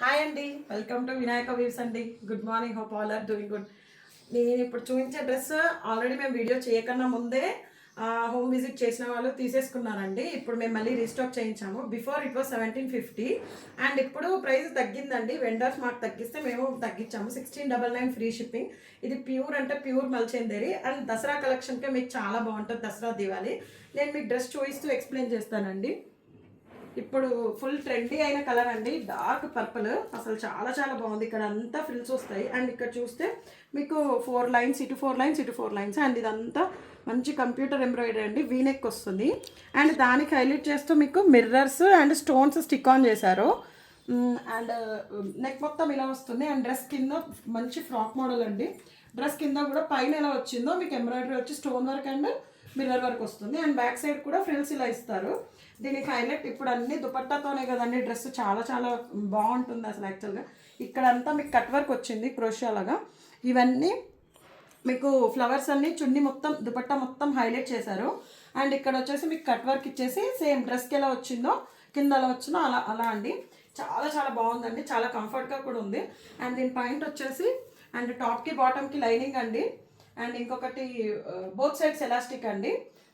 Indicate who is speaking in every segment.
Speaker 1: Hi అండి, welcome to Vinayaka weaves అండి. Good morning, hope all are doing good. నేను ఇప్పుడు చూపించే డ్రెస్ ఆల్రెడీ మేము వీడియో చేయకన్నా ముందే హోమ్ విజిట్ చేసిన వాళ్ళు తీసేసుకున్నారండి. ఇప్పుడు మేము మళ్ళీ రీస్టాక్ చేయించాము. బిఫోర్ ఇట్ వాస్ 1750 అండ్ ఇప్పుడు ప్రైస్ తగ్గిందండి. వెండర్స్ మాకు తగ్గిస్తే మేము తగ్గించాము. 1699 ఫ్రీ షిప్పింగ్. ఇది ప్యూర్ అంటే ప్యూర్ మల్చేందేరి అండ్ దసరా కలెక్షన్కే మీకు చాలా బాగుంటుంది. దసరా దివాళీ నేను మీకు డ్రెస్ చూపిస్తూ ఎక్స్ప్లెయిన్ చేస్తానండి. ఇప్పుడు ఫుల్ ట్రెండీ అయిన కలర్ అండి, డార్క్ పర్పుల్. అసలు చాలా చాలా బాగుంది. ఇక్కడ అంతా ఫ్రిల్స్ వస్తాయి అండ్ ఇక్కడ చూస్తే మీకు 4 లైన్స్, ఇటు 4 లైన్స్, ఇటు 4 లైన్స్ అండ్ ఇదంతా మంచి కంప్యూటర్ ఎంబ్రాయిడరీ అండి. వీనెక్ వస్తుంది అండ్ దానికి హైలైట్ చేస్తూ మీకు mirrors and stones stick on చేశారు. అండ్ నెక్ మొత్తం ఇలా వస్తుంది అండ్ డ్రెస్ కింద మంచి ఫ్రాక్ మోడల్ అండి. డ్రెస్ కింద కూడా పైన ఎలా వచ్చిందో మీకు ఎంబ్రాయిడరీ వచ్చి stone work and mirror work వస్తుంది అండ్ బ్యాక్ సైడ్ కూడా ఫ్రిల్స్ ఇలా ఇస్తారు. దీనికి హైలైట్ ఇప్పుడు అన్ని దుపట్టాతోనే కదండి డ్రెస్ చాలా చాలా బాగుంటుంది అసలు. యాక్చువల్గా ఇక్కడ అంతా మీకు కట్ వర్క్ వచ్చింది క్రోషియా లాగా. ఇవన్నీ మీకు ఫ్లవర్స్ అన్ని చున్నీ మొత్తం దుపట్టా మొత్తం హైలైట్ చేశారు అండ్ ఇక్కడ వచ్చేసి మీకు కట్ వర్క్ ఇచ్చేసి సేమ్ డ్రెస్కి ఎలా వచ్చిందో కింద అలా వచ్చిందో అలా అలా అండి. చాలా చాలా బాగుందండి, చాలా కంఫర్ట్గా కూడా ఉంది. అండ్ దీని పాయింట్ వచ్చేసి అండ్ టాప్కి బాటమ్కి లైనింగ్ అండి. అండ్ ఇంకొకటి బోత్ సైడ్స్ ఎలాస్టిక్ అండి.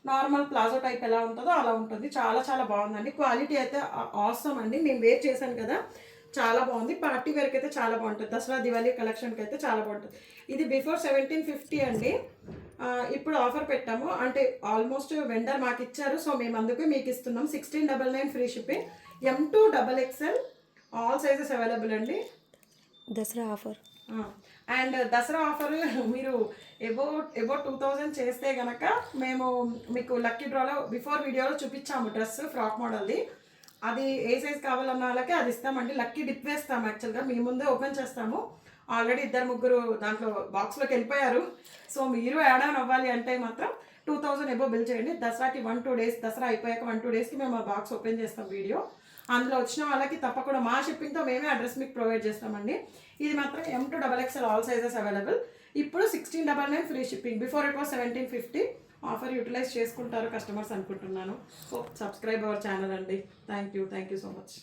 Speaker 1: నార్మల్ ప్లాజో టైప్ ఎలా ఉంటుందో అలా ఉంటుంది. చాలా చాలా బాగుందండి. క్వాలిటీ అయితే ఆసమ్ అండి. నేను వేర్ చేశాను కదా, చాలా బాగుంది. పార్టీ వేర్కి అయితే చాలా బాగుంటుంది. దసరా దివాళీ కలెక్షన్కి అయితే చాలా బాగుంటుంది. ఇది బిఫోర్ 1750 అండి. ఇప్పుడు ఆఫర్ పెట్టాము అంటే ఆల్మోస్ట్ వెండర్ మాకు ఇచ్చారు, సో మేము అందుకే మీకు ఇస్తున్నాం. 1699 free shipping. M2 XXL all sizes available అండి.
Speaker 2: Dussehra offer
Speaker 1: and Dussehra offer మీరు ఎబో 2000 చేస్తే కనుక మేము మీకు లక్కీ డ్రాలో బిఫోర్ వీడియోలో చూపించాము డ్రెస్ ఫ్రాక్ మోడల్ది. అది ఏ సైజ్ కావాలన్న వాళ్ళకి అది ఇస్తామండి. లక్కీ డిప్ వేస్తాము. యాక్చువల్గా మీ ముందే ఓపెన్ చేస్తాము. ఆల్రెడీ 2-3 దాంట్లో బాక్స్లోకి వెళ్ళిపోయారు. సో మీరు యాడ్ ఆన్ అవ్వాలి అంటే మాత్రం 2000 ఎబో బిల్ చేయండి. దసరాకి 1-2 డేస్, దసరా అయిపోయాక 1-2 డేస్కి మేము ఆ బాక్స్ ఓపెన్ చేస్తాం వీడియో. అందులో వచ్చిన వాళ్ళకి తప్పకుండా మా షిప్పింగ్తో మేమే అడ్రస్ మీకు ప్రొవైడ్ చేస్తామండి. ఇది మాత్రం M2 XXL all sizes available. ఇప్పుడు 1699 free shipping. Before it was 1750. Offer utilize చేసుకుంటారు కస్టమర్స్ అనుకుంటున్నాను. సో సబ్స్క్రైబ్ అవర్ ఛానల్ అండి. Thank you so much.